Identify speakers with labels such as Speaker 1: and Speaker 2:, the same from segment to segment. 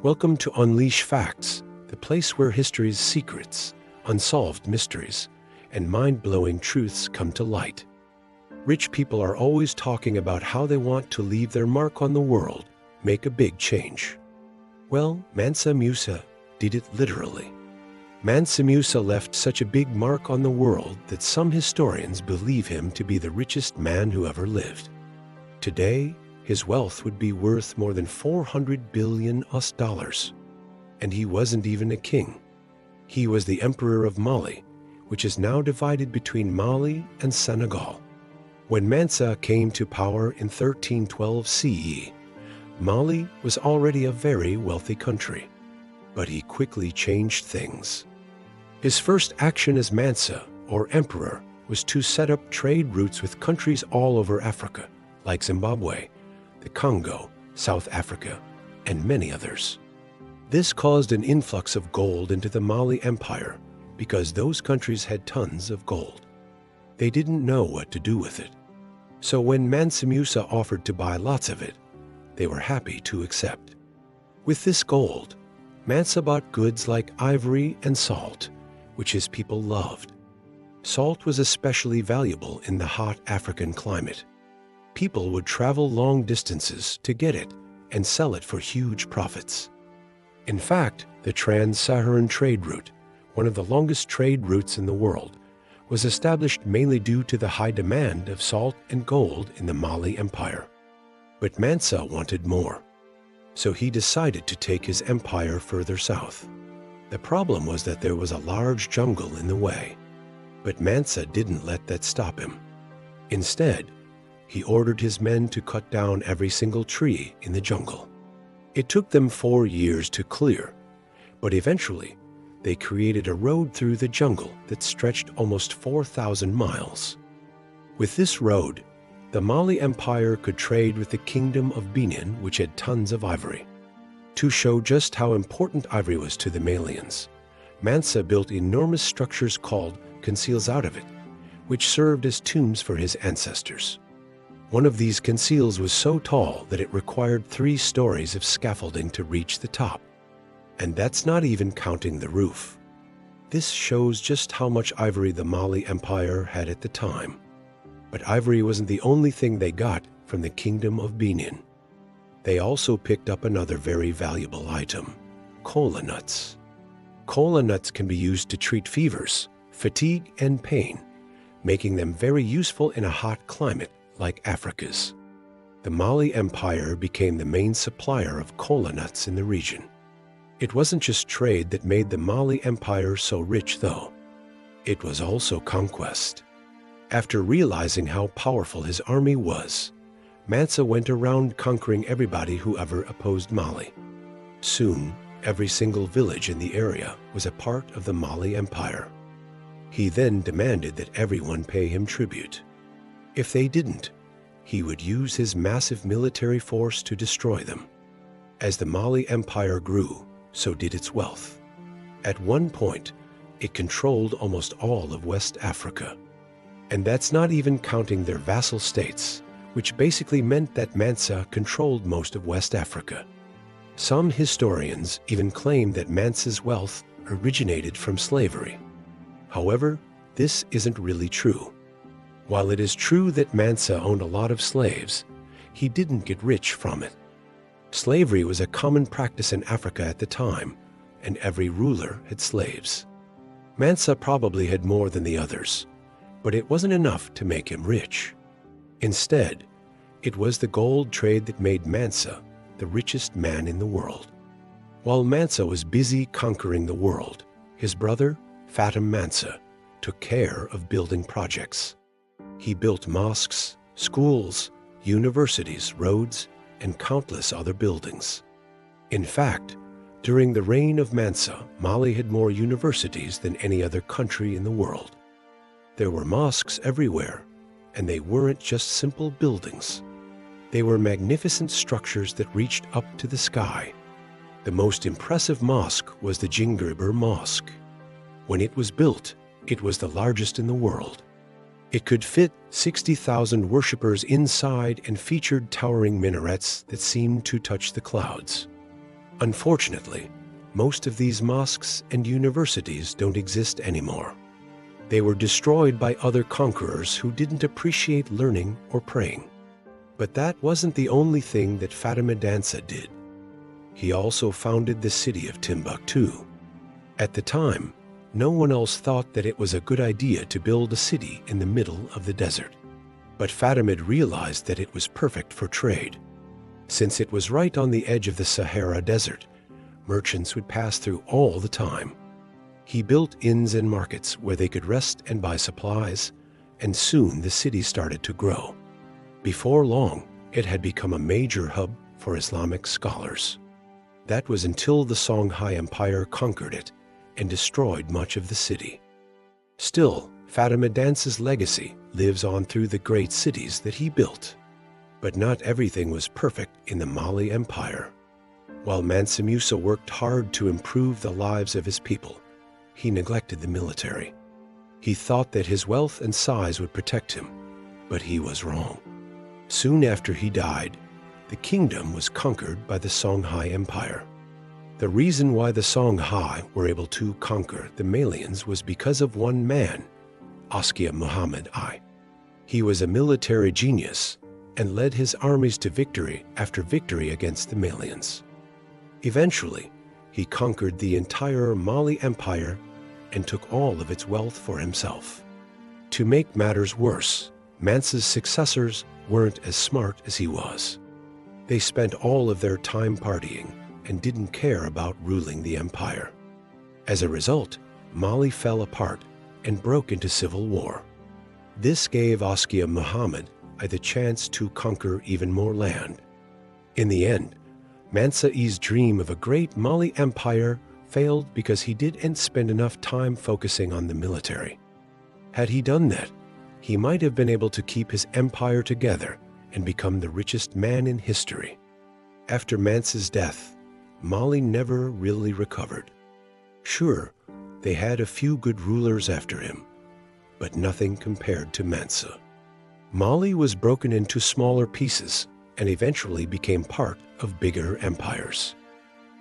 Speaker 1: Welcome to Unleash Facts, the place where history's secrets, unsolved mysteries, and mind-blowing truths come to light. Rich people are always talking about how they want to leave their mark on the world, make a big change. Well, Mansa Musa did it literally. Mansa Musa left such a big mark on the world that some historians believe him to be the richest man who ever lived. Today, his wealth would be worth more than $400 billion. And he wasn't even a king. He was the emperor of Mali, which is now divided between Mali and Senegal. When Mansa came to power in 1312 CE, Mali was already a very wealthy country. But he quickly changed things. His first action as Mansa, or emperor, was to set up trade routes with countries all over Africa, like Zimbabwe, the Congo, South Africa, and many others. This caused an influx of gold into the Mali Empire because those countries had tons of gold. They didn't know what to do with it. So when Mansa Musa offered to buy lots of it, they were happy to accept. With this gold, Mansa bought goods like ivory and salt, which his people loved. Salt was especially valuable in the hot African climate. People would travel long distances to get it and sell it for huge profits. In fact, the Trans-Saharan trade route, one of the longest trade routes in the world, was established mainly due to the high demand of salt and gold in the Mali Empire. But Mansa wanted more, so he decided to take his empire further south. The problem was that there was a large jungle in the way, but Mansa didn't let that stop him. Instead, he ordered his men to cut down every single tree in the jungle. It took them 4 years to clear, but eventually they created a road through the jungle that stretched almost 4,000 miles. With this road, the Mali Empire could trade with the Kingdom of Benin, which had tons of ivory. To show just how important ivory was to the Malians, Mansa built enormous structures called conceals out of it, which served as tombs for his ancestors. One of these conceals was so tall that it required 3 stories of scaffolding to reach the top. And that's not even counting the roof. This shows just how much ivory the Mali Empire had at the time. But ivory wasn't the only thing they got from the Kingdom of Benin. They also picked up another very valuable item, kola nuts. Kola nuts can be used to treat fevers, fatigue, and pain, making them very useful in a hot climate like Africa's. The Mali Empire became the main supplier of kola nuts in the region. It wasn't just trade that made the Mali Empire so rich, though. It was also conquest. After realizing how powerful his army was, Mansa went around conquering everybody who ever opposed Mali. Soon, every single village in the area was a part of the Mali Empire. He then demanded that everyone pay him tribute. If they didn't, he would use his massive military force to destroy them. As the Mali Empire grew, so did its wealth. At one point, it controlled almost all of West Africa. And that's not even counting their vassal states, which basically meant that Mansa controlled most of West Africa. Some historians even claim that Mansa's wealth originated from slavery. However, this isn't really true. While it is true that Mansa owned a lot of slaves, he didn't get rich from it. Slavery was a common practice in Africa at the time, and every ruler had slaves. Mansa probably had more than the others, but it wasn't enough to make him rich. Instead, it was the gold trade that made Mansa the richest man in the world. While Mansa was busy conquering the world, his brother, Fatim Mansa, took care of building projects. He built mosques, schools, universities, roads, and countless other buildings. In fact, during the reign of Mansa, Mali had more universities than any other country in the world. There were mosques everywhere, and they weren't just simple buildings. They were magnificent structures that reached up to the sky. The most impressive mosque was the Jingirber Mosque. When it was built, it was the largest in the world. It could fit 60,000 worshippers inside and featured towering minarets that seemed to touch the clouds. Unfortunately, most of these mosques and universities don't exist anymore. They were destroyed by other conquerors who didn't appreciate learning or praying. But that wasn't the only thing that Fatima Mansa did. He also founded the city of Timbuktu. At the time, no one else thought that it was a good idea to build a city in the middle of the desert. But Fatima realized that it was perfect for trade. Since it was right on the edge of the Sahara Desert, merchants would pass through all the time. He built inns and markets where they could rest and buy supplies, and soon the city started to grow. Before long, it had become a major hub for Islamic scholars. That was until the Songhai Empire conquered it and destroyed much of the city. Still, Fatima Mansa's legacy lives on through the great cities that he built. But not everything was perfect in the Mali Empire. While Mansa Musa worked hard to improve the lives of his people, he neglected the military. He thought that his wealth and size would protect him, but he was wrong. Soon after he died, the kingdom was conquered by the Songhai Empire. The reason why the Songhai were able to conquer the Malians was because of one man, Askia Muhammad I. He was a military genius and led his armies to victory after victory against the Malians. Eventually, he conquered the entire Mali Empire and took all of its wealth for himself. To make matters worse, Mansa's successors weren't as smart as he was. They spent all of their time partying and didn't care about ruling the empire. As a result, Mali fell apart and broke into civil war. This gave Askia Muhammad I the chance to conquer even more land. In the end, Mansa I's dream of a great Mali empire failed because he didn't spend enough time focusing on the military. Had he done that, he might have been able to keep his empire together and become the richest man in history. After Mansa's death, Mali never really recovered. Sure, they had a few good rulers after him, but nothing compared to Mansa. Mali was broken into smaller pieces and eventually became part of bigger empires.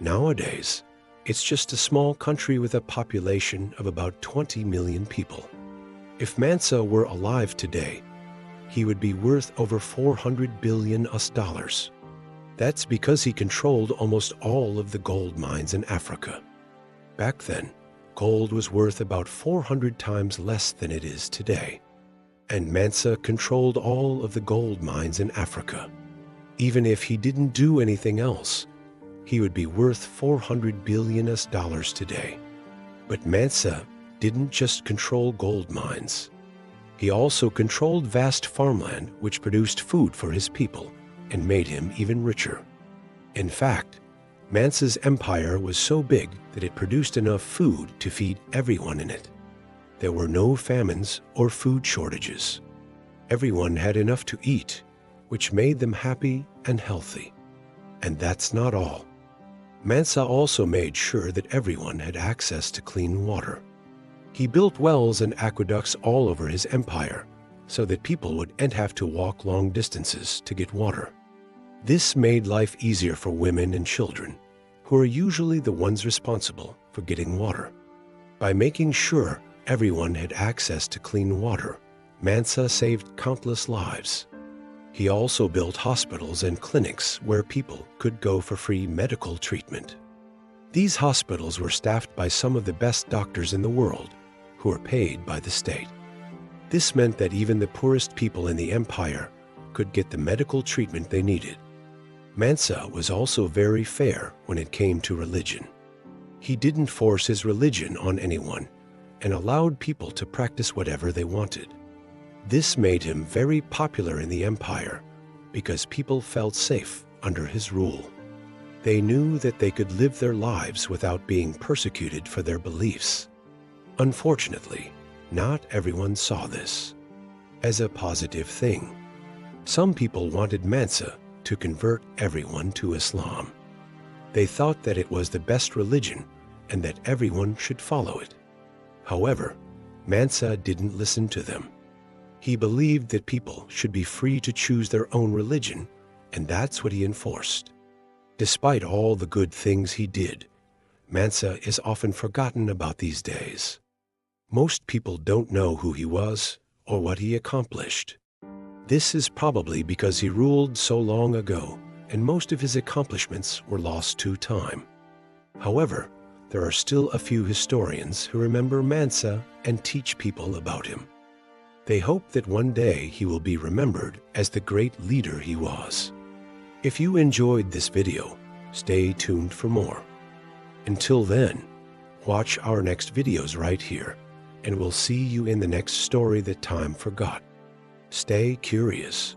Speaker 1: Nowadays, it's just a small country with a population of about 20 million people. If Mansa were alive today, he would be worth over $400 billion US. That's because he controlled almost all of the gold mines in Africa. Back then, gold was worth about 400 times less than it is today. And Mansa controlled all of the gold mines in Africa. Even if he didn't do anything else, he would be worth $400 billion US today. But Mansa didn't just control gold mines. He also controlled vast farmland which produced food for his people and made him even richer. In fact, Mansa's empire was so big that it produced enough food to feed everyone in it. There were no famines or food shortages. Everyone had enough to eat, which made them happy and healthy. And that's not all. Mansa also made sure that everyone had access to clean water. He built wells and aqueducts all over his empire so that people wouldn't have to walk long distances to get water. This made life easier for women and children, who are usually the ones responsible for getting water. By making sure everyone had access to clean water, Mansa saved countless lives. He also built hospitals and clinics where people could go for free medical treatment. These hospitals were staffed by some of the best doctors in the world, who were paid by the state. This meant that even the poorest people in the empire could get the medical treatment they needed. Mansa was also very fair when it came to religion. He didn't force his religion on anyone and allowed people to practice whatever they wanted. This made him very popular in the empire because people felt safe under his rule. They knew that they could live their lives without being persecuted for their beliefs. Unfortunately, not everyone saw this as a positive thing. Some people wanted Mansa to convert everyone to Islam. They thought that it was the best religion and that everyone should follow it. However, Mansa didn't listen to them. He believed that people should be free to choose their own religion, and that's what he enforced. Despite all the good things he did, Mansa is often forgotten about these days. Most people don't know who he was or what he accomplished. This is probably because he ruled so long ago, and most of his accomplishments were lost to time. However, there are still a few historians who remember Mansa and teach people about him. They hope that one day he will be remembered as the great leader he was. If you enjoyed this video, stay tuned for more. Until then, watch our next videos right here, and we'll see you in the next story that time forgot. Stay curious.